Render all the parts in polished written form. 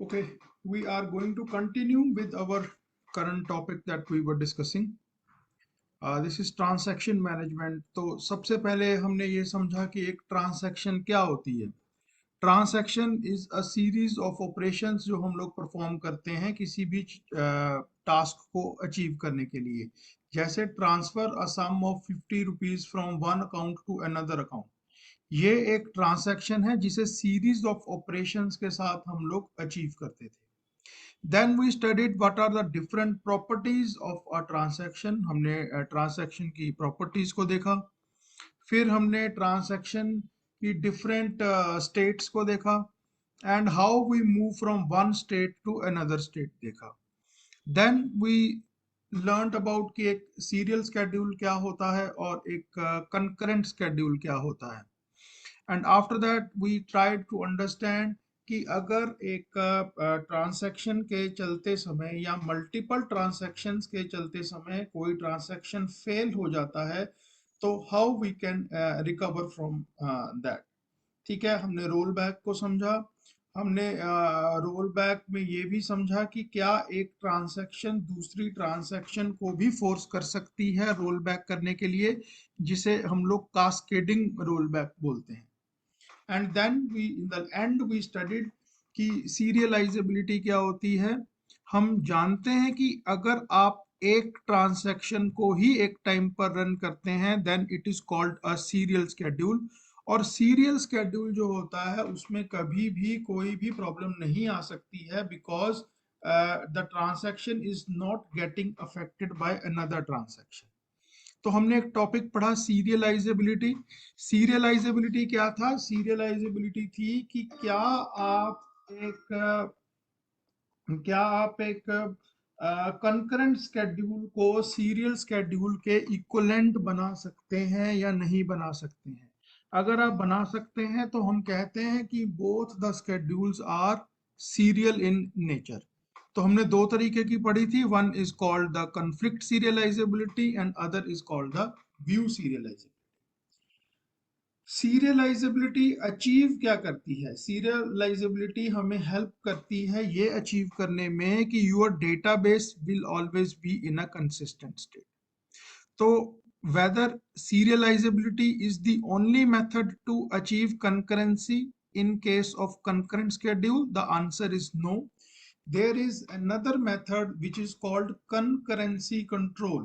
Okay, we are going to continue with our current topic that we were discussing. This is transaction management. तो सबसे पहले हमने ये समझा कि एक ट्रांजैक्शन क्या होती है। Transaction is a series of operations जो हम लोग परफॉर्म करते हैं किसी भी टास्क को अचीव करने के लिए। जैसे transfer a sum of 50 rupees from one account to another account, ये एक ट्रांजैक्शन है जिसे सीरीज ऑफ ऑपरेशंस के साथ हम लोग अचीव करते थे। Then we studied what are the different properties of a transaction। हमने ट्रांजैक्शन की प्रॉपर्टीज को देखा। फिर हमने ट्रांजैक्शन की डिफरेंट स्टेट्स को देखा and how we move from one state to another state देखा। देन वी लर्नड अबाउट कि एक सीरियल स्केड्यूल क्या होता है और एक कंकरेंट स्केड्यूल क्या होता है। And after that we tried to understand कि अगर एक ट्रांसैक्शन के चलते समय या मल्टीपल ट्रांसैक्शंस के चलते समय कोई ट्रांसैक्शन फेल हो जाता है तो how we can recover from that. ठीक है, हमने रोल बैक को समझा। हमने रोल बैक में ये भी समझा कि क्या एक ट्रांसैक्शन दूसरी ट्रांसैक्शन को भी फोर्स कर सकती है रोल बैक करने के लिए, जिसे हम लोग कास्केडिंग रोल बैक बोलते हैं। And then we in the end we studied कि सीरियलाइजेबिलिटी क्या होती है। हम जानते हैं कि अगर आप एक ट्रांसैक्शन को ही एक टाइम पर रन करते हैं then it is called a serial schedule. और सीरियल स्केड्यूल जो होता है उसमें कभी भी कोई भी प्रॉब्लम नहीं आ सकती है because the transaction is not getting affected by another transaction. तो हमने एक टॉपिक पढ़ा सीरियलाइजेबिलिटी। सीरियलाइजेबिलिटी क्या था? सीरियलाइजेबिलिटी थी कि क्या आप एक कंकरेंट स्केड्यूल को सीरियल स्केड्यूल के इक्वलेंट बना सकते हैं या नहीं बना सकते हैं। अगर आप बना सकते हैं तो हम कहते हैं कि both the schedules are serial in nature. तो हमने दो तरीके की पढ़ी थी, one is called the conflict serializability and other is called the view serializability. Serializability achieve क्या करती है? सीरियलाइजेबिलिटी हमें हेल्प करती है ये अचीव करने में कि your database will always be in a consistent state. तो whether serializability is the only method to achieve concurrency in case of concurrent schedule, the answer is no. There is another method which is called concurrency control.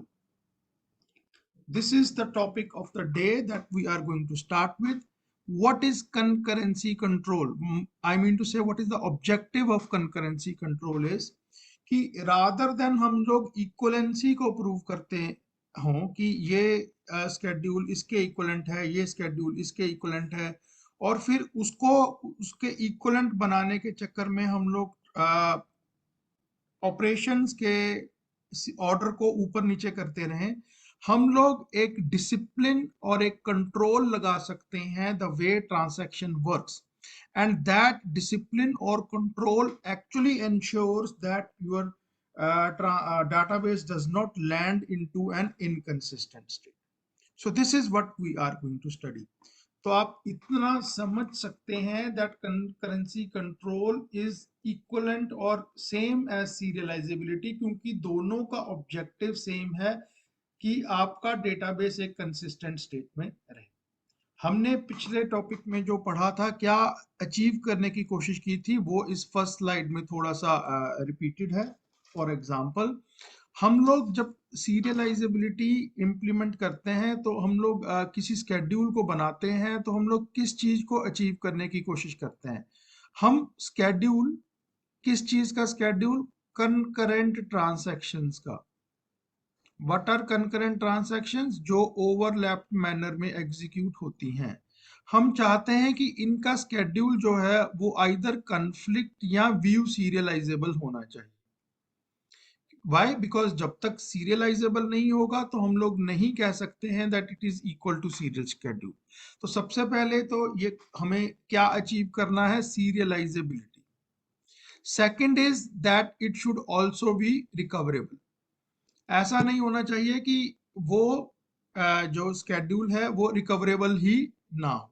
This is the topic of the day that we are going to start with. What is concurrency control? I mean to say what is the objective of concurrency control is कि rather than हम लोग equivalency को prove करते हों कि ये schedule इसके equivalent है, ये स्केड्यूल इसके इक्वलेंट है, और फिर उसको उसके इक्वलेंट बनाने के चक्कर में हम लोग ऑपरेशंस के ऑर्डर को ऊपर नीचे करते रहें। हम लोग एक डिसिप्लिन और एक कंट्रोल लगा सकते हैं the way transaction works, and that discipline और control actually ensures that your database does not land into an inconsistent state. So this is what we are going to study. तो आप इतना समझ सकते हैं that currency control is equivalent और same as serialisability, क्योंकि दोनों का ऑब्जेक्टिव सेम है कि आपका डेटाबेस एक कंसिस्टेंट स्टेट में रहे। हमने पिछले टॉपिक में जो पढ़ा था, क्या अचीव करने की कोशिश की थी, वो इस फर्स्ट स्लाइड में थोड़ा सा रिपीटेड है। फॉर एग्जांपल, हम लोग जब सीरियलाइजेबिलिटी इंप्लीमेंट करते हैं तो हम लोग किसी स्केड्यूल को बनाते हैं तो हम लोग किस चीज को अचीव करने की कोशिश करते हैं? हम स्केड्यूल, किस चीज का स्केड्यूल? कंकरेंट ट्रांसैक्शंस का। What are concurrent transactions? जो ओवरलैप मैनर में एग्जीक्यूट होती हैं। हम चाहते हैं कि इनका स्केड्यूल जो है वो आइदर कन्फ्लिक्ट या व्यू सीरियलाइजेबल होना चाहिए। वाई? बिकॉज जब तक सीरियलाइजेबल नहीं होगा तो हम लोग नहीं कह सकते हैं that it is equal to serial schedule. तो सबसे पहले तो ये हमें क्या अचीव करना है? Serialisability. Second is that it should also be recoverable. ऐसा नहीं होना चाहिए कि वो जो स्केड्यूल है वो रिकवरेबल ही ना हो।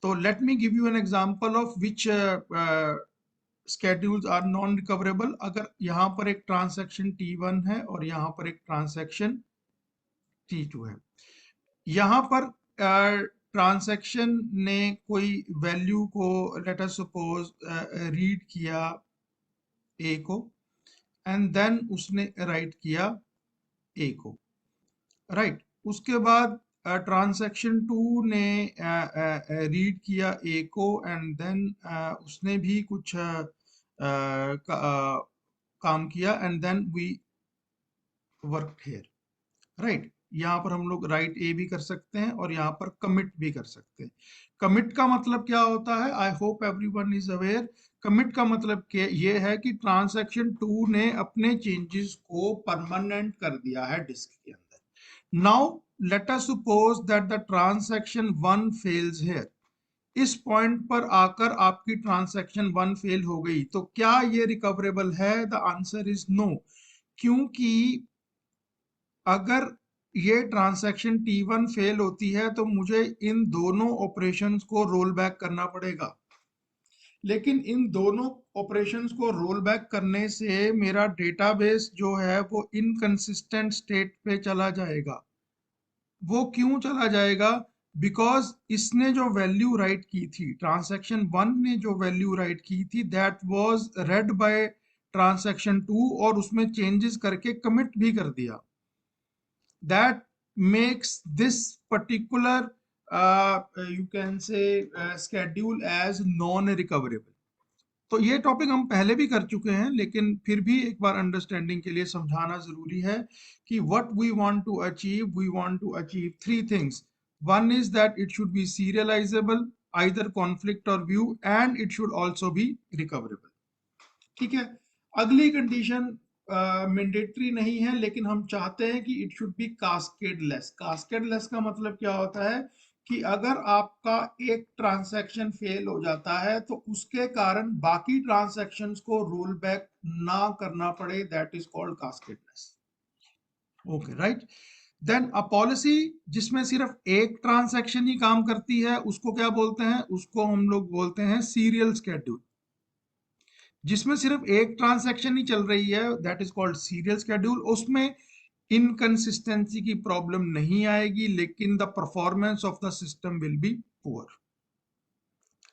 तो let me give you an example of which schedules are non recoverable अगर यहाँ पर एक ट्रांसैक्शन T1 है और यहाँ पर एक ट्रांसैक्शन T2 है। यहाँ पर ट्रांसैक्शन ने कोई वैल्यू को लेट अस सपोज रीड किया A को एंड देन उसने राइट किया A को, राइट। उसके बाद ट्रांजैक्शन 2 ने रीड किया ए को एंड देन उसने भी कुछ काम किया and then we work here, right. यहाँ पर हम लोग राइट ए भी कर सकते हैं और यहाँ पर कमिट भी कर सकते हैं। कमिट का मतलब क्या होता है, I hope everyone is aware. Commit का मतलब ये है कि ट्रांजैक्शन 2 ने अपने चेंजेस को परमानेंट कर दिया है डिस्क के अंदर। Now let us suppose that the transaction 1 fails here. इस पॉइंट पर आकर आपकी ट्रांसैक्शन 1 फेल हो गई, तो क्या ये रिकवरेबल है? द आंसर इज नो, क्योंकि अगर ये ट्रांसैक्शन T1 फेल होती है तो मुझे इन दोनों ऑपरेशंस को रोल बैक करना पड़ेगा, लेकिन इन दोनों ऑपरेशंस को रोल बैक करने से मेरा डेटाबेस जो है वो इनकंसिस्टेंट स्टेट पे चला जाएगा। वो क्यों चला जाएगा? बिकॉज इसने जो वैल्यू राइट की थी, ट्रांसैक्शन 1 ने जो वैल्यू राइट की थी, that was read by transaction 2 और उसमें चेंजेस करके कमिट भी कर दिया। That makes this particular you can say schedule as non recoverable. तो ये टॉपिक हम पहले भी कर चुके हैं, लेकिन फिर भी एक बार अंडरस्टैंडिंग के लिए समझाना जरूरी है कि what we want to achieve three things. One is that it should be serializable, either conflict और view, and it should also be recoverable. ठीक है। अगली कंडीशन मैंडेटरी नहीं है, लेकिन हम चाहते हैं कि इट शुड बी कास्केडलेस। कास्केडलेस का मतलब क्या होता है कि अगर आपका एक ट्रांजैक्शन फेल हो जाता है तो उसके कारण बाकी ट्रांजैक्शंस को रोल बैक ना करना पड़े, that is called cascadeless. Okay, right. Then a policy जिसमें सिर्फ एक ट्रांजैक्शन ही काम करती है उसको क्या बोलते हैं? उसको हम लोग बोलते हैं सीरियल स्केड्यूल। जिसमें सिर्फ एक ट्रांजैक्शन ही चल रही है, that is called serial schedule. उसमें इनकंसिस्टेंसी की प्रॉब्लम नहीं आएगी, लेकिन the performance of the system will be poor,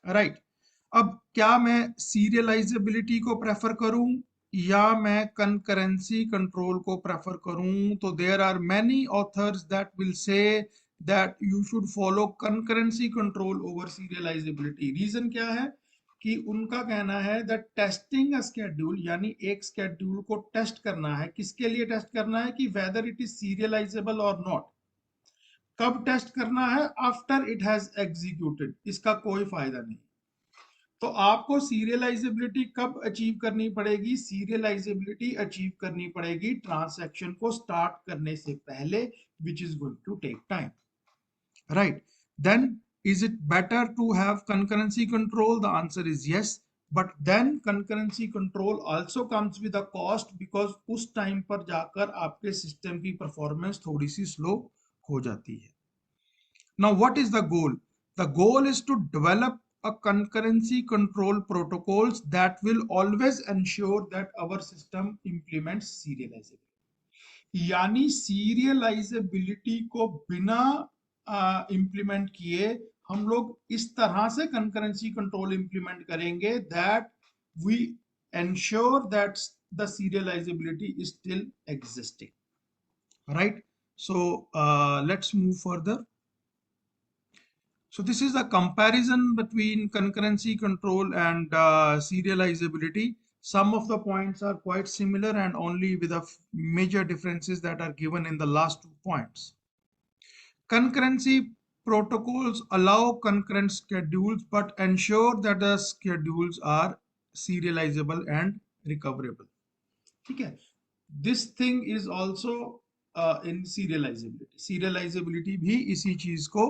right. अब क्या मैं सीरियलाइजेबिलिटी को प्रेफर करूं या मैं कंकरेंसी कंट्रोल को प्रेफर करूं? तो there are many authors that will say that you should follow concurrency control over serializability. Reason क्या है कि उनका कहना है दैट टेस्टिंग अ स्केड्यूल, यानी एक स्केड्यूल को टेस्ट करना है। किसके लिए टेस्ट करना है? कि वेदर इट इज सीरियलाइजेबल और नॉट। कब टेस्ट करना है? After it has executed. इसका कोई फायदा नहीं। तो आपको सीरियलाइजेबिलिटी कब अचीव करनी पड़ेगी? सीरियलाइजेबिलिटी अचीव करनी पड़ेगी ट्रांसैक्शन को स्टार्ट करने से पहले, which is going to take time, right. Then is it better to have concurrency control? The answer is yes, but then concurrency control also comes with a cost, because उस time पर जाकर आपके system की performance थोड़ी सी slow हो जाती है। Now what is the goal? The goal is to develop a concurrency control protocols that will always ensure that our system implements serializability। यानी सीरियलाइजेबिलिटी को बिना इंप्लीमेंट किए हम लोग इस तरह से कंकरेंसी कंट्रोल इंप्लीमेंट करेंगे that we ensure that the serializability is still existing, right? So let's move further. So this is a comparison between concurrency control and serializability. Some of the points are quite similar and only with a major differences that are given in the last 2 points. Concurrency protocols allow concurrent schedules but ensure that the schedules are serializable and recoverable. Okay. This thing is also in serializability. Serializability भी इसी चीज को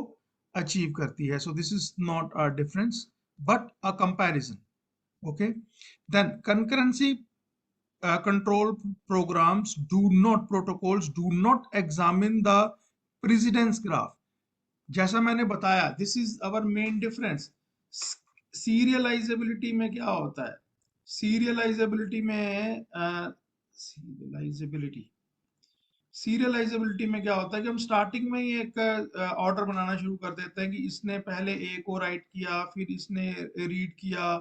achieve करती है. So this is not a difference but a comparison. Okay. Then concurrency control programs protocols do not examine the precedence graph. जैसा मैंने बताया, this is our main difference. Serializability में क्या होता है? सीरियलाइजेबिलिटी में सीरियलाइजेबिलिटी में क्या होता है कि हम स्टार्टिंग में ही एक ऑर्डर बनाना शुरू कर देते हैं कि इसने पहले ए को राइट किया, फिर इसने रीड किया,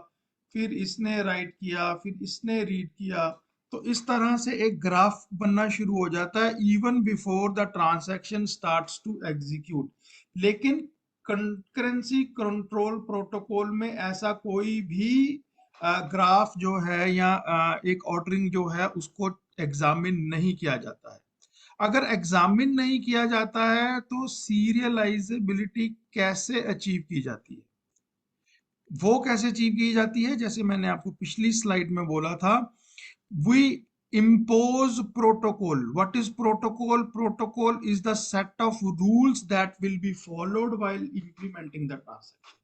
फिर इसने राइट किया, फिर इसने रीड किया। तो इस तरह से एक ग्राफ बनना शुरू हो जाता है even before the transaction starts to execute. लेकिन कंकरेंसी कंट्रोल प्रोटोकॉल में ऐसा कोई भी ग्राफ जो है या एक ऑर्डरिंग जो है उसको एग्जामिन नहीं किया जाता है। अगर एग्जामिन नहीं किया जाता है तो सीरियलाइजेबिलिटी कैसे अचीव की जाती है? वो कैसे अचीव की जाती है? जैसे मैंने आपको पिछली स्लाइड में बोला था, we impose protocol. What is protocol? Protocol is the set of rules that will be followed while implementing the transaction.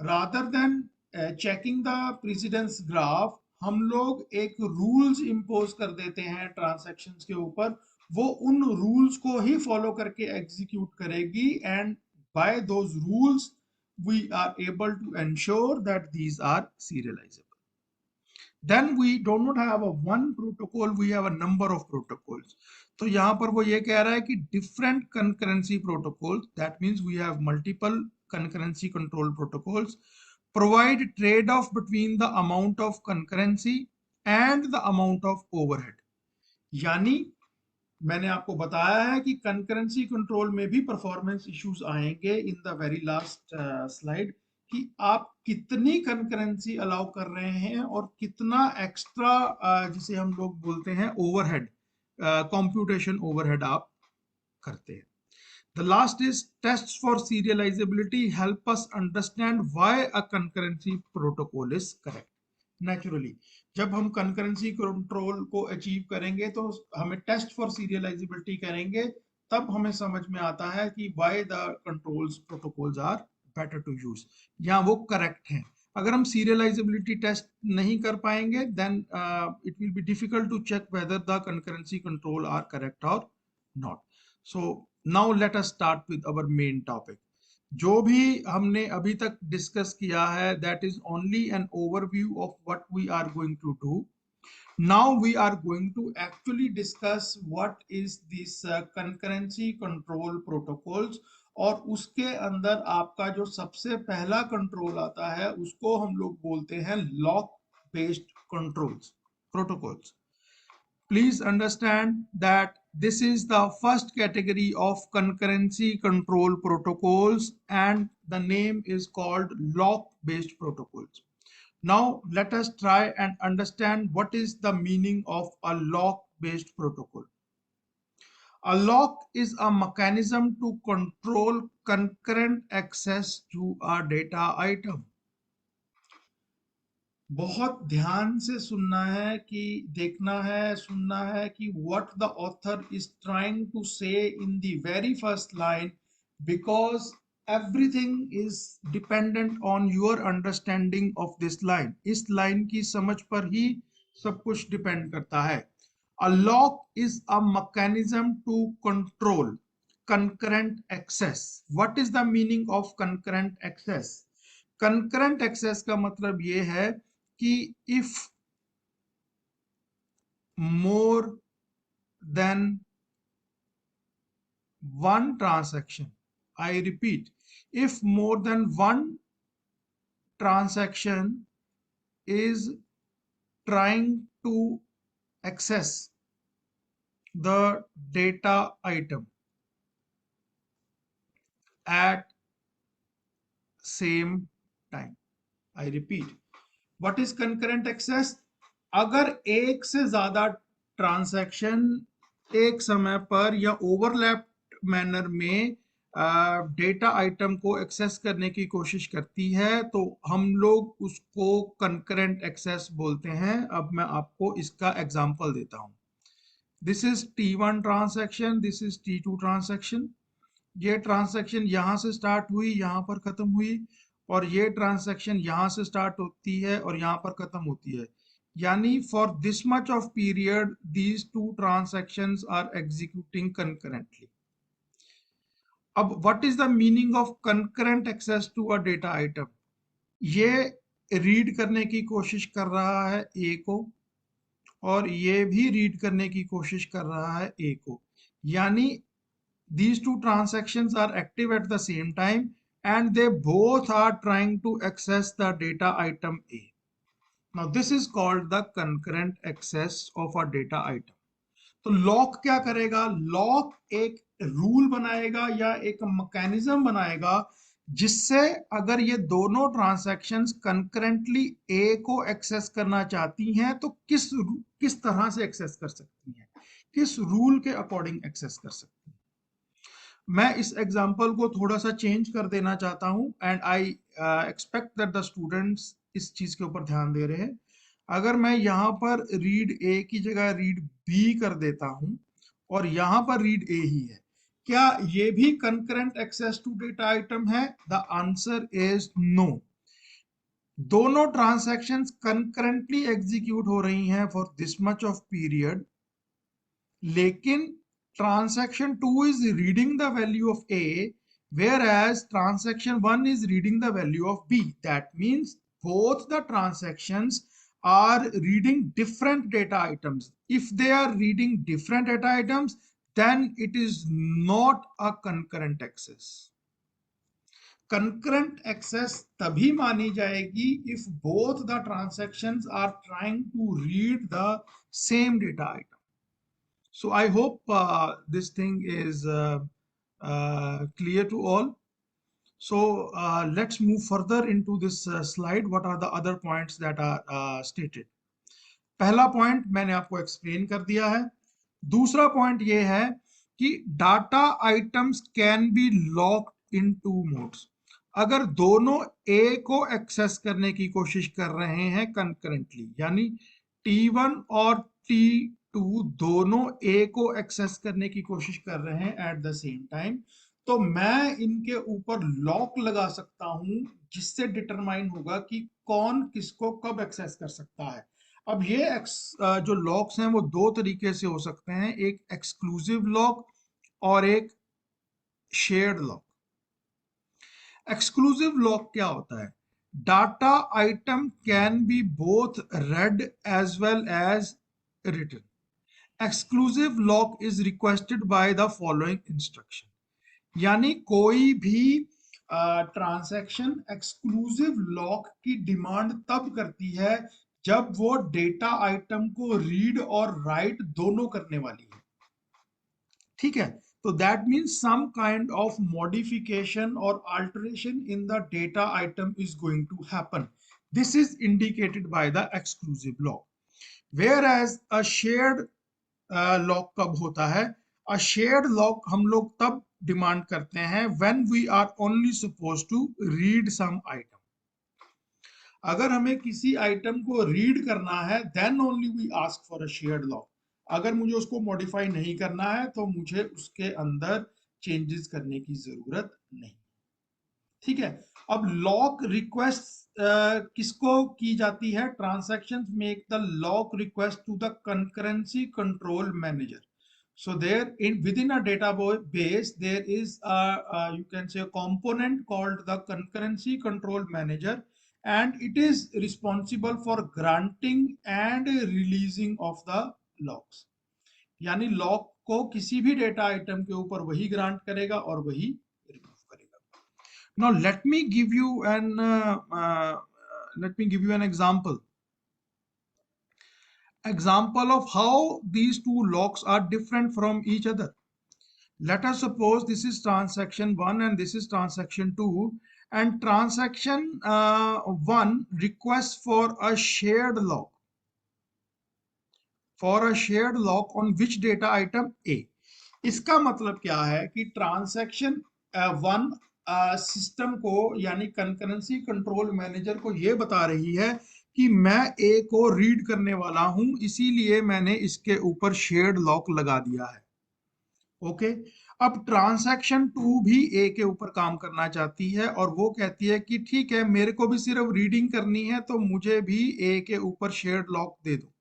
Rather than checking the precedence graph, हम लोग एक रूल्स इम्पोज कर देते हैं ट्रांजैक्शंस के ऊपर। वो उन रूल्स को ही फॉलो करके एग्जीक्यूट करेगी, and by those rules we are able to ensure that these are serializable. Then we do not have a one protocol, we have a number of protocols. तो यहाँ पर वो ये कह रहा है कि different concurrency protocols, that means we have multiple concurrency control protocols, provide trade-off between the amount of concurrency and the amount of overhead. यानी मैंने आपको बताया है कि कंकरेंसी कंट्रोल में भी परफॉर्मेंस इश्यूज आएंगे in the very last slide, कि आप कितनी कंकरेंसी अलाउ कर रहे हैं और कितना एक्स्ट्रा जिसे हम लोग बोलते हैं ओवरहेड, कंप्यूटेशन ओवरहेड आप करते हैं। The last is tests for serializability help us understand why a concurrency protocol is correct. Naturally, जब हम concurrency control को अचीव करेंगे तो हमें टेस्ट फॉर सीरियलाइजेबिलिटी करेंगे, तब हमें समझ में आता है कि why the controls protocols are better to use, या वो करेक्ट हैं। अगर हम सीरियलाइजेबिलिटी टेस्ट नहीं कर पाएंगे then it will be difficult to check whether the concurrency control are correct और not. So now let us start with our main topic. जो भी हमने अभी तक डिस्कस किया है that is only an overview of what we are going to do. Now we are going to actually discuss what is this concurrency control protocols, और उसके अंदर आपका जो सबसे पहला कंट्रोल आता है उसको हम लोग बोलते हैं lock based controls protocols. Please understand that this is the first category of concurrency control protocols and the name is called lock-based protocols. Now let us try and understand what is the meaning of a lock-based protocol. A lock is a mechanism to control concurrent access to a data item. बहुत ध्यान से सुनना है, कि देखना है, सुनना है कि what the author is trying to say in the very first line, because everything is dependent on your understanding of this line. इस लाइन की समझ पर ही सब कुछ डिपेंड करता है। A lock is a mechanism to control concurrent access. What is the meaning of concurrent access? Concurrent access का मतलब ये है कि if more than one transaction, I repeat, if more than one transaction is trying to access the data item at same time, I repeat, what is concurrent access? अगर एक से ज्यादा transaction एक समय पर या ओवरलैप मैनर में data item को एक्सेस करने की कोशिश करती है तो हम लोग उसको कंकरेंट एक्सेस बोलते हैं। अब मैं आपको इसका एग्जांपल देता हूं। This is T1 transaction, this is T2 transaction. ये ट्रांजैक्शन यहाँ से स्टार्ट हुई, यहाँ पर खत्म हुई, और ये ट्रांजैक्शन यहाँ से स्टार्ट होती है और यहाँ पर खत्म होती है। यानी for this much of period these two transactions are executing concurrently. अब what is the meaning of concurrent access to a data item? ये रीड करने की कोशिश कर रहा है ए को, और ये भी रीड करने की कोशिश कर रहा है ए को, यानी these two transactions are active at the same time and they both are trying to access the data item A. Now this is called the concurrent access of a data item. तो lock क्या करेगा? Lock एक rule बनाएगा या एक mechanism बनाएगा जिससे अगर ये दोनों ट्रांजैक्शंस कंकरेंटली ए को एक्सेस करना चाहती हैं तो किस तरह से एक्सेस कर सकती हैं, किस रूल के अकॉर्डिंग एक्सेस कर सकती हैं। मैं इस एग्जांपल को थोड़ा सा चेंज कर देना चाहता हूं and I expect that the students इस चीज के ऊपर ध्यान दे रहे हैं। अगर मैं यहाँ पर रीड ए की जगह रीड बी कर देता हूं और यहाँ पर रीड ए ही है, क्या ये भी concurrent access to data item है? The answer is no. दोनों ट्रांजैक्शंस कंकरेंटली एग्जीक्यूट हो रही हैं for this much of period, लेकिन transaction 2 is reading the value of A, whereas transaction 1 is reading the value of B. That means both the transactions are reading different data items. If they are reading different data items, then it is not a concurrent access. Concurrent access तभी मानी जाएगी if both the transactions are trying to read the same data item. So I hope this thing is clear to all. So let's move further into this slide. What are the other points that are stated? पहला point मैंने आपको explain कर दिया है। दूसरा point ये है कि data items can be locked in two modes. अगर दोनों ए को एक्सेस करने की कोशिश कर रहे हैं कंकरेंटली, यानी T1 और T2 दोनों ए को एक्सेस करने की कोशिश कर रहे हैं एट द सेम टाइम, तो मैं इनके ऊपर लॉक लगा सकता हूं जिससे डिटरमाइन होगा कि कौन किसको कब एक्सेस कर सकता है। अब ये जो लॉक्स हैं वो दो तरीके से हो सकते हैं, एक एक्सक्लूसिव लॉक और एक शेयर्ड लॉक। एक्सक्लूसिव लॉक क्या होता है? Data item can be both read as well as written. Exclusive lock is requested by the following instruction. यानी कोई भी ट्रांजैक्शन एक्सक्लूसिव लॉक की डिमांड तब करती है जब वो डेटा आइटम को रीड और राइट दोनों करने वाली है। ठीक है, तो that means some kind of modification और alteration in the data item is going to happen. This is indicated by the exclusive lock. Whereas a shared lock कब होता है? अ शेयर्ड लॉक हम लोग तब डिमांड करते हैं when we are only supposed to read some item. अगर हमें किसी आइटम को रीड करना है then only we ask for a shared lock. अगर मुझे उसको मॉडिफाई नहीं करना है तो मुझे उसके अंदर चेंजेस करने की जरूरत नहीं। ठीक है, अब लॉक रिक्वेस्ट किसको की जाती है? Transactions make the lock request to the concurrency control manager. So there within a database there is you can say a component called the concurrency control manager, and it is responsible for granting and releasing of the locks. यानी lock को किसी भी data item के ऊपर वही grant करेगा और वही रिमूव करेगा। Now let me give you an example of how these two locks are different from each other. Let us suppose this is transaction 1 and this is transaction 2, and transaction 1 requests for a shared lock on which data item A. इसका मतलब क्या है कि transaction 1 system को यानी concurrency control manager को ये बता रही है कि मैं ए को रीड करने वाला हूं, इसीलिए मैंने इसके ऊपर शेयर्ड लॉक लगा दिया है। ओके, अब ट्रांजैक्शन 2 भी ए के ऊपर काम करना चाहती है और वो कहती है कि ठीक है, मेरे को भी सिर्फ रीडिंग करनी है तो मुझे भी ए के ऊपर शेयर्ड लॉक दे दो।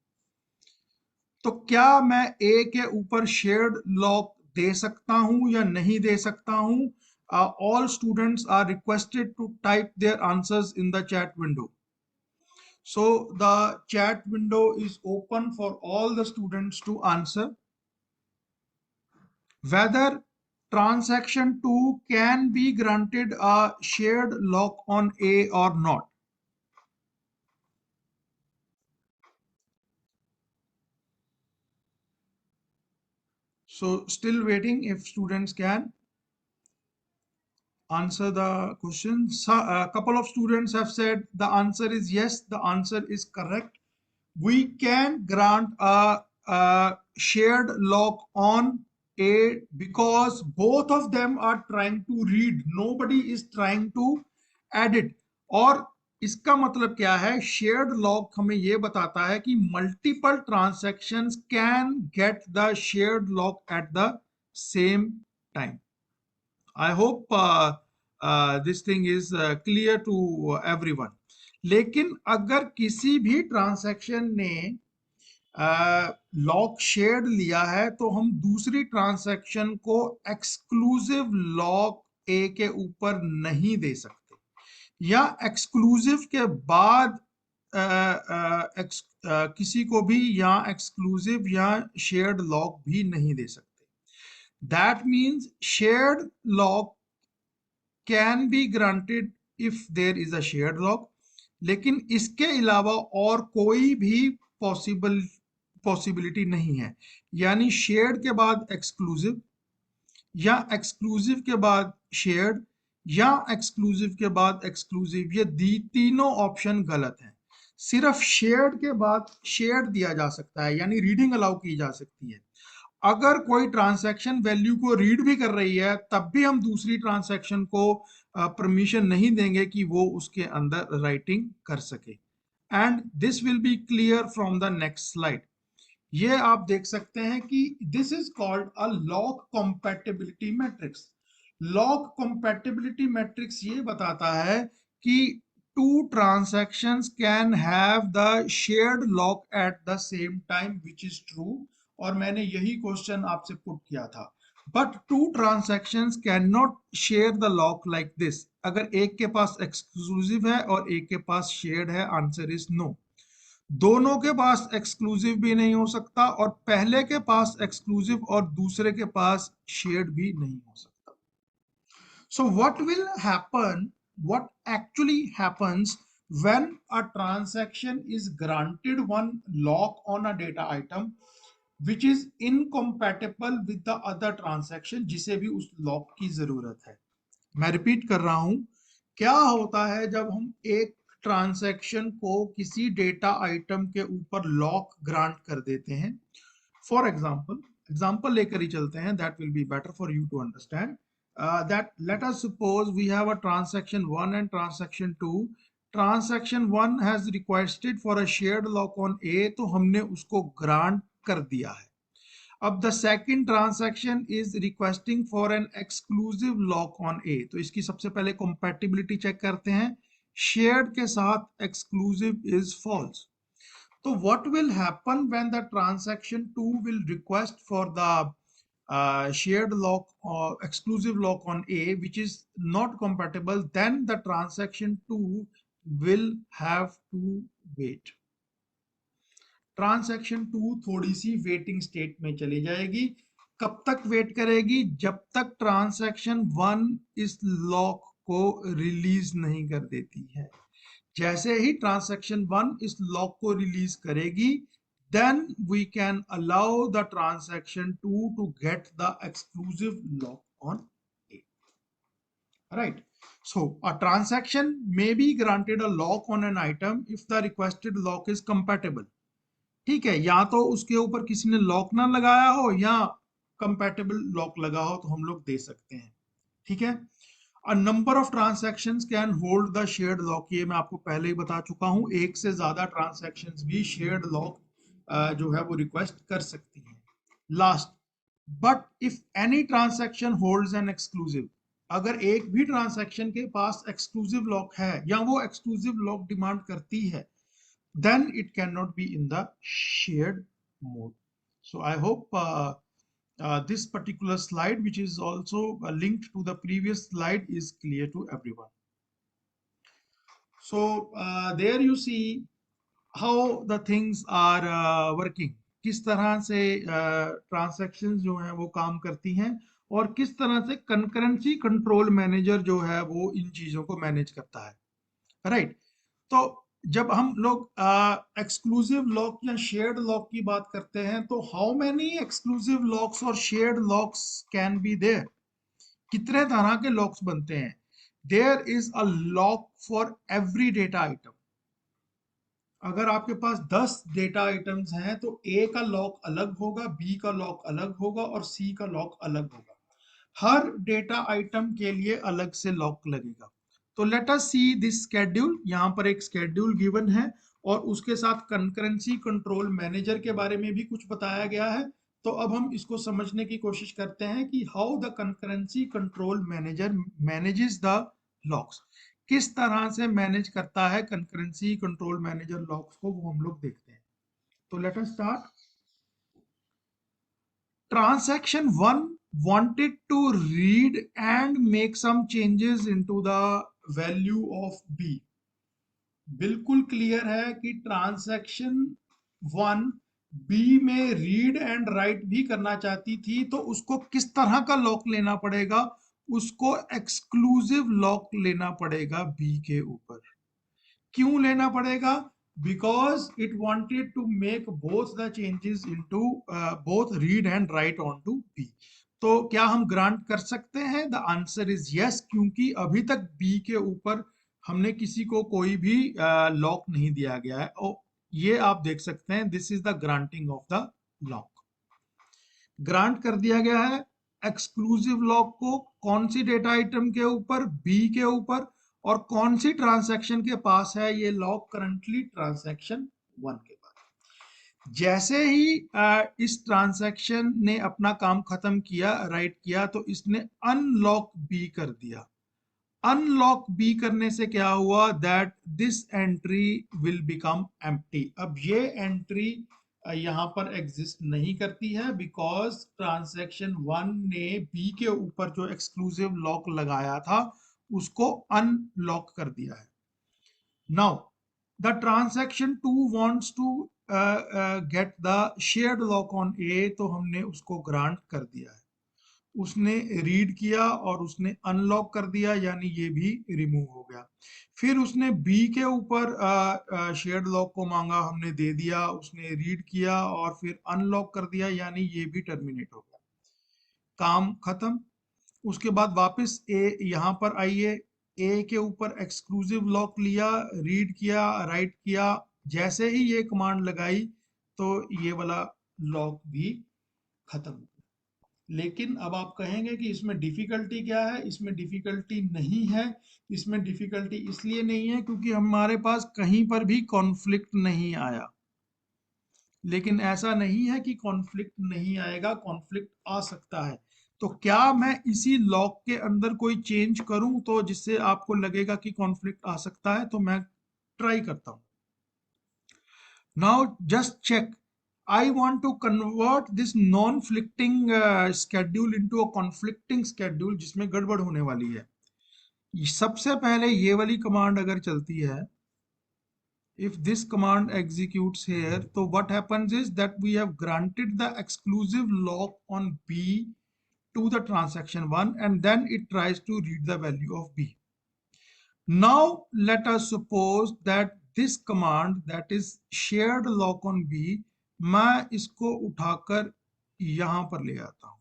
तो क्या मैं ए के ऊपर शेयर्ड लॉक दे सकता हूं या नहीं दे सकता हूं? All students are requested to type their answers in the chat window. So the chat window is open for all the students to answer whether transaction 2 can be granted a shared lock on A or not. So still waiting if students can answer the question. So, a couple of students have said the answer is yes, the answer is correct. We can grant a shared lock on A because both of them are trying to read. Nobody is trying to edit. और इसका मतलब क्या है? Shared lock हमें ये बताता है कि multiple transactions can get the shared lock at the same time. I hope this thing is clear to everyone. लेकिन अगर किसी भी ट्रांजैक्शन ने लॉक शेयर्ड लिया है तो हम दूसरी ट्रांजैक्शन को एक्सक्लूसिव लॉक ए के ऊपर नहीं दे सकते या एक्सक्लूसिव के बाद किसी को भी या एक्सक्लूसिव या शेयर्ड लॉक भी नहीं दे सकते. That means shared lock can be granted if there is a shared lock. लेकिन इसके अलावा और कोई भी पॉसिबिलिटी नहीं है. यानी शेयर्ड के बाद एक्सक्लूसिव या एक्सक्लूसिव के बाद शेयर्ड या एक्सक्लूसिव के बाद एक्सक्लूसिव, ये तीनों ऑप्शन गलत हैं. सिर्फ शेयर्ड के बाद शेयर्ड दिया जा सकता है यानी रीडिंग अलाउ की जा सकती है. अगर कोई ट्रांसैक्शन वैल्यू को रीड भी कर रही है तब भी हम दूसरी ट्रांसैक्शन को परमिशन नहीं देंगे कि वो उसके अंदर राइटिंग कर सके. And this will be clear from the next slide. ये आप देख सकते हैं कि this is called a lock compatibility matrix. Lock compatibility matrix ये बताता है कि two transactions can have the shared lock at the same time, which is true. और मैंने यही क्वेश्चन आपसे पुट किया था. But two transactions can not share the lock like this. अगर एक के पास एक्सक्लूसिव है और एक के पास शेयर्ड है, आंसर इज नो. दोनों के पास एक्सक्लूसिव भी नहीं हो सकता और पहले के पास एक्सक्लूसिव और दूसरे के पास शेयर्ड भी नहीं हो सकता. So what will happen, what actually happens when a transaction is granted one lock on a data item which is incompatible with the other transaction जिसे भी उस लॉक की जरूरत है. मैं रिपीट कर रहा हूं, क्या होता है जब हम एक ट्रांजैक्शन को किसी डेटा आइटम के ऊपर लॉक ग्रांट कर देते हैं. फॉर एग्जाम्पल लेकर ही चलते हैं, that will be better for you to understand. That let us suppose we have a transaction 1 and transaction 2. Transaction 1 has requested for a shared lock on A, तो हमने उसको ग्रांट कर दिया है. अब the second transaction is requesting for an exclusive lock on A, तो इसकी सबसे पहले कंपैटिबिलिटी चेक करते हैं. शेयर्ड के साथ एक्सक्लूसिव इज फॉल्स. तो what will happen when the transaction 2 will request for the shared lock or exclusive lock on A which is not compatible, then the transaction 2 will have to wait. Transaction 2 थोड़ी सी waiting state में चली जाएगी. कब तक wait करेगी? जब तक transaction 1 इस लॉक को रिलीज नहीं कर देती है. जैसे ही ट्रांसैक्शन 1 इस लॉक को रिलीज करेगी, then we can allow the transaction 2 to get the exclusive lock on A. Right? So a transaction may be granted a lock on an item if the requested lock is compatible. ठीक है, या तो उसके ऊपर किसी ने lock ना लगाया हो या कंपैटिबल लॉक लगा हो तो हम लोग दे सकते हैं. ठीक है. A number of transactions can hold the shared lock. ये मैं आपको पहले ही बता चुका हूं, एक से ज्यादा ट्रांसैक्शंस भी शेयर्ड लॉक जो है वो रिक्वेस्ट कर सकती हैं. Last, but if any transaction holds an exclusive. अगर एक भी ट्रांसैक्शन के पास एक्सक्लूसिव लॉक है या वो एक्सक्लूसिव लॉक डिमांड करती है, then it cannot be in the shared mode. So I hope this particular slide, which is also linked to the previous slide, is clear to everyone. So there you see how the things are working, किस तरह से transactions जो हैं वो काम करती हैं, और किस तरह से कंकरेंसी कंट्रोल मैनेजर जो है वो इन चीजों को मैनेज करता है, राइट। तो जब हम लोग एक्सक्लूसिव लॉक या शेयर्ड लॉक की बात करते हैं, तो हाउ मेनी एक्सक्लूसिव लॉक्स और shared locks can be there, कितने तरह के लॉक्स बनते हैं। There is a lock for every data item. अगर आपके पास 10 डेटा आइटम्स हैं तो ए का लॉक अलग होगा, बी का लॉक अलग होगा और सी का लॉक अलग होगा। हर डेटा आइटम के लिए अलग से लॉक लगेगा। तो late us see this schedule. यहाँ पर एक स्केड्यूल गिवन है और उसके साथ कंकरेंसी कंट्रोल मैनेजर के बारे में भी कुछ बताया गया है। तो अब हम इसको समझने की कोशिश करते हैं कि how the concurrency control manager manages the locks, किस तरह से मैनेज करता है कंकरेंसी कंट्रोल मैनेजर लॉक्स को, वो हम लोग देखते हैं। तो late us start. Transaction 1 wanted to read and make some changes into the value of B. बिल्कुल क्लियर है कि ट्रांजैक्शन 1 बी में रीड एंड राइट भी करना चाहती थी, तो उसको किस तरह का लॉक लेना पड़ेगा, उसको एक्सक्लूसिव लॉक लेना पड़ेगा बी के ऊपर। क्यों लेना पड़ेगा? Because it wanted to make both the changes into both read and write on to B. तो क्या हम ग्रांट कर सकते हैं? द आंसर इज यस, क्योंकि अभी तक बी के ऊपर हमने किसी को कोई भी लॉक नहीं दिया गया है। और ये आप देख सकते हैं, this is the granting of the lock. Grant कर दिया गया है एक्सक्लूसिव लॉक को, कौन सी डेटा आइटम के ऊपर? बी के ऊपर। और कौन सी ट्रांसैक्शन के पास है ये लॉक? करंटली ट्रांसैक्शन 1 के पास। जैसे ही इस ट्रांसैक्शन ने अपना काम खत्म किया, राइट किया, तो इसने अनलॉक बी कर दिया। अनलॉक बी करने से क्या हुआ? That this entry will become empty. अब ये एंट्री यहाँ पर एग्जिस्ट नहीं करती है, बिकॉज ट्रांजैक्शन 1 ने बी के ऊपर जो एक्सक्लूसिव लॉक लगाया था उसको अनलॉक कर दिया है। Now the transaction 2 wants to get the shared lock on A, तो हमने उसको ग्रांट कर दिया है। उसने रीड किया और उसने अनलॉक कर दिया, यानी ये भी रिमूव हो गया। फिर उसने बी के ऊपर शेयर्ड लॉक को मांगा, हमने दे दिया। उसने रीड किया और फिर अनलॉक कर दिया, यानी ये भी टर्मिनेट हो गया, काम खत्म। उसके बाद वापस ए यहाँ पर आइए, ए के ऊपर एक्सक्लूसिव लॉक लिया, रीड किया, राइट किया। जैसे ही ये कमांड लगाई तो ये वाला लॉक भी खत्म हो गया। लेकिन अब आप कहेंगे कि इसमें डिफिकल्टी क्या है? इसमें डिफिकल्टी नहीं है। इसमें डिफिकल्टी इसलिए नहीं है क्योंकि हमारे पास कहीं पर भी कॉन्फ्लिक्ट नहीं आया। लेकिन ऐसा नहीं है कि कॉन्फ्लिक्ट नहीं आएगा, कॉन्फ्लिक्ट आ सकता है। तो क्या मैं इसी लॉक के अंदर कोई चेंज करूं तो जिससे आपको लगेगा कि कॉन्फ्लिक्ट आ सकता है? तो मैं ट्राई करता हूं। Now just check, I want to convert this non-conflicting schedule into a conflicting schedule जिसमें गड़बड़ होने वाली है। सबसे पहले ये वाली कमांड अगर चलती है, if this command executes here, so what happens is that we have granted the exclusive lock on B to the transaction 1 and then it tries to read the value of B. Now let us suppose that this command, that is shared lock on B, मैं इसको उठाकर यहां पर ले आता हूं,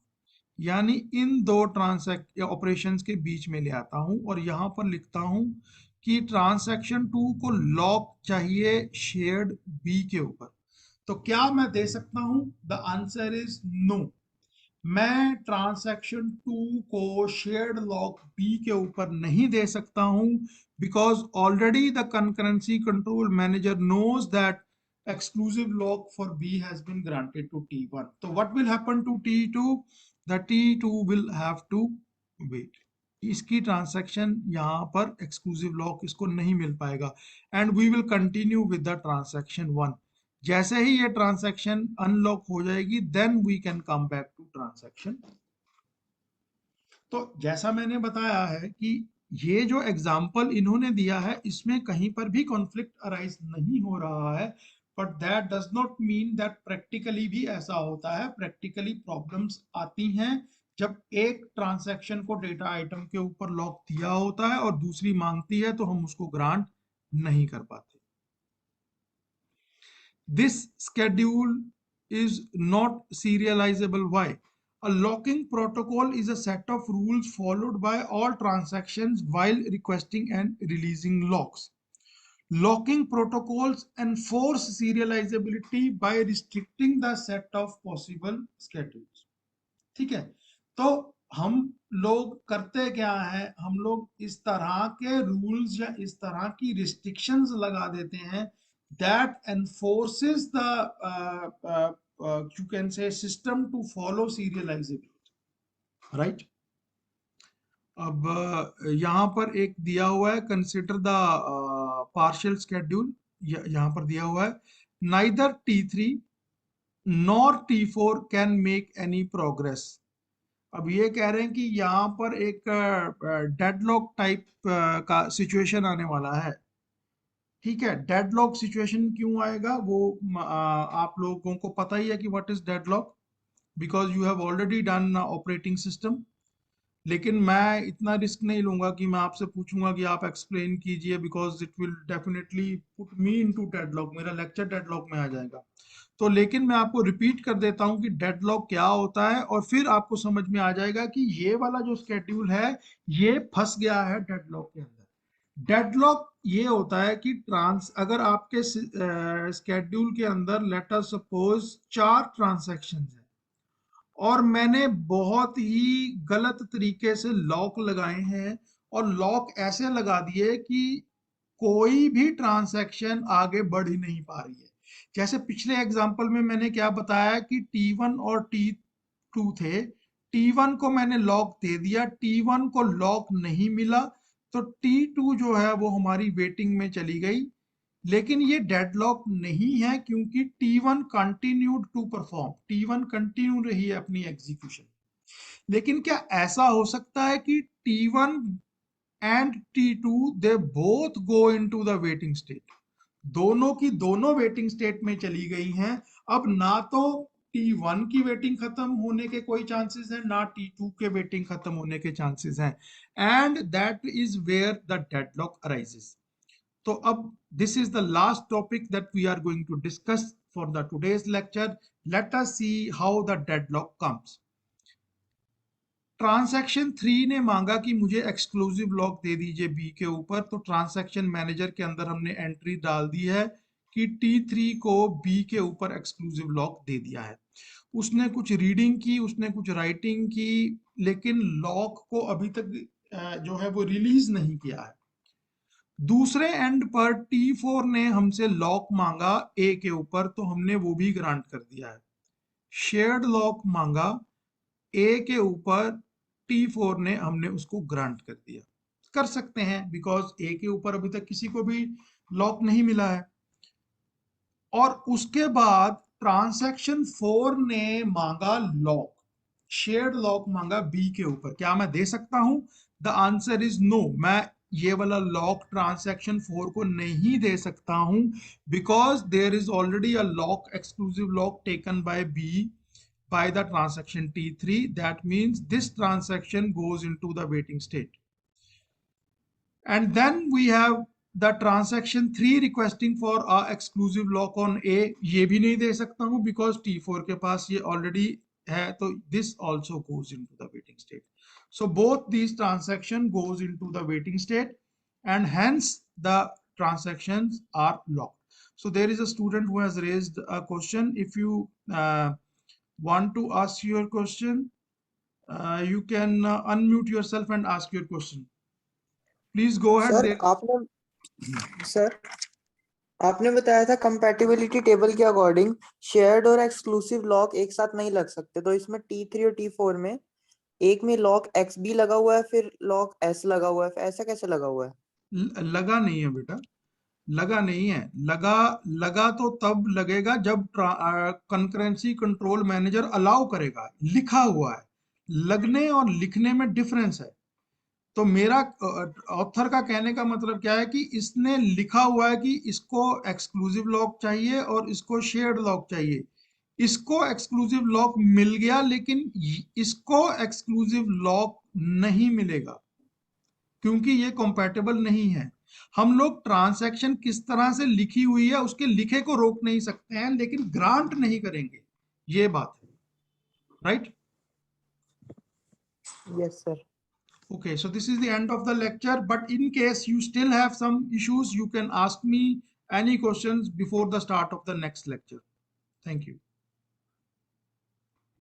यानी इन दो ट्रांसैक्ट ऑपरेशंस के बीच में ले आता हूं और यहां पर लिखता हूं कि ट्रांसैक्शन 2 को लॉक चाहिए शेयर्ड बी के ऊपर। तो क्या मैं दे सकता हूं? The answer is no. मैं ट्रांसैक्शन 2 को शेयर्ड लॉक बी के ऊपर नहीं दे सकता हूं, because already the concurrency control manager knows that exclusive lock for B has been granted to T1. So what will happen to T2? The T2 will have to wait. इसकी transaction यहाँ पर exclusive lock इसको नहीं मिल पाएगा and we will continue with the transaction 1। जैसे ही ये ट्रांसैक्शन अनलॉक हो जाएगी then we can come back to transaction. तो जैसा मैंने बताया है कि ये जो एग्जाम्पल इन्होंने दिया है इसमें कहीं पर भी कॉन्फ्लिक्ट अराइज नहीं हो रहा है, but that does not mean that practically भी ऐसा होता है। प्रैक्टिकली प्रॉब्लम्स आती हैं जब एक ट्रांजैक्शन को डेटा आइटम के ऊपर लॉक दिया होता है और दूसरी मांगती है तो हम उसको ग्रांट नहीं कर पाते। This schedule is not serializable. Why? A locking protocol is a set of rules followed by all transactions while requesting and releasing locks. Locking protocols enforce serializability by restricting the set of possible schedules. ठीक है, तो हम लोग करते क्या है, हम लोग इस तरह के रूल्स या इस तरह की रिस्ट्रिक्शंस लगा देते हैं that enforces the you can say system to follow serializability, right? अब यहाँ पर एक दिया हुआ है, कंसिडर द पार्शियल स्केड्यूल। यहाँ पर दिया हुआ है neither T3 nor T4 can make any progress. अब ये कह रहे हैं कि यहाँ पर एक डेडलॉक टाइप का सिचुएशन आने वाला है। ठीक है, डेडलॉक सिचुएशन क्यों आएगा वो आप लोगों को पता ही है कि what is deadlock, because you have already done operating system. लेकिन मैं इतना रिस्क नहीं लूंगा कि मैं आपसे पूछूंगा कि आप एक्सप्लेन कीजिए, because it will definitely put me into deadlock, मेरा लेक्चर डेडलॉक में आ जाएगा। तो लेकिन मैं आपको रिपीट कर देता हूं कि डेडलॉक क्या होता है और फिर आपको समझ में आ जाएगा कि ये वाला जो स्केड्यूल है ये फंस गया है डेडलॉक के अंदर। डेडलॉक ये होता है कि अगर आपके स्केड्यूल के अंदर लेट अस सपोज 4 ट्रांजैक्शंस हैं और मैंने बहुत ही गलत तरीके से लॉक लगाए हैं और लॉक ऐसे लगा दिए कि कोई भी ट्रांजैक्शन आगे बढ़ ही नहीं पा रही है। जैसे पिछले एग्जांपल में मैंने क्या बताया कि T1 और T2 थे, T1 को मैंने लॉक दे दिया, T1 को लॉक नहीं मिला तो T2 जो है वो हमारी वेटिंग में चली गई। लेकिन ये डेडलॉक नहीं है क्योंकि T1 continued to perform, T1 continue रही है अपनी एग्जीक्यूशन। लेकिन क्या ऐसा हो सकता है कि T1 and T2 they both go into the waiting state, दोनों की दोनों वेटिंग स्टेट में चली गई हैं। अब ना तो T1 की वेटिंग खत्म होने के कोई चांसेस हैं, ना T2 के वेटिंग खत्म होने के चांसेस हैं, and that is where the deadlock arises. तो अब this is the last topic that we are going to discuss for the today's lecture. Let us see how the deadlock comes. Transaction 3 ने मांगा कि मुझे exclusive lock दे दीजिए B के ऊपर, तो ट्रांसैक्शन मैनेजर के अंदर हमने एंट्री डाल दी है कि T3 को बी के ऊपर एक्सक्लूसिव लॉक दे दिया है। उसने कुछ रीडिंग की, उसने कुछ राइटिंग की, लेकिन लॉक को अभी तक जो है वो रिलीज नहीं किया है। दूसरे एंड पर T4 ने हमसे लॉक मांगा ए के ऊपर, तो हमने वो भी ग्रांट कर दिया है। शेयर्ड लॉक मांगा ए के ऊपर, T4 ने हमने उसको ग्रांट कर दिया। कर सकते हैं बिकॉज ए के ऊपर अभी तक किसी को भी लॉक नहीं मिला है। और उसके बाद ट्रांसैक्शन 4 ने मांगा लॉक, शेयर्ड लॉक मांगा बी के ऊपर। क्या मैं दे सकता हूं? The answer is no. मैं ये वाला लॉक ट्रांसैक्शन 4 को नहीं दे सकता हूं because there is already a lock, exclusive lock taken by B by the transaction T3. That means this transaction goes into the waiting state. And then we have the transaction 3 requesting for a exclusive lock on A. ये भी नहीं दे सकता हूँ because T4 के पास ये already है, तो this also goes into the waiting state. So both these transaction goes into the waiting state and hence the transactions are locked. So there is a student who has raised a question. If you want to ask your question, you can unmute yourself and ask your question. Please go ahead sir there. आपने बताया था compatibility table के according shared और exclusive lock एक साथ नहीं लग सकते, तो इसमें T3 और T4 में एक में लॉक XB लगा हुआ है, फिर लॉक S लगा हुआ है, ऐसा कैसे लगा हुआ है? लगा नहीं है बेटा, लगा नहीं है। लगा तो तब लगेगा जब कंकरेंसी कंट्रोल मैनेजर अलाउ करेगा, लिखा हुआ है। लगने और लिखने में डिफरेंस है। तो मेरा ऑथर का कहने का मतलब क्या है कि इसने लिखा हुआ है कि इसको एक्सक्लूसिव लॉक चाहिए और इसको शेयर्ड लॉक चाहिए। इसको एक्सक्लूसिव लॉक मिल गया, लेकिन इसको एक्सक्लूसिव लॉक नहीं मिलेगा क्योंकि ये कंपैटिबल नहीं है। हम लोग ट्रांजैक्शन किस तरह से लिखी हुई है उसके लिखे को रोक नहीं सकते हैं, लेकिन ग्रांट नहीं करेंगे, ये बात है, right? Yes, sir. Okay, so this is the end of the lecture, but in case you still have some issues, you can ask me any questions before the start of the next lecture. Thank you.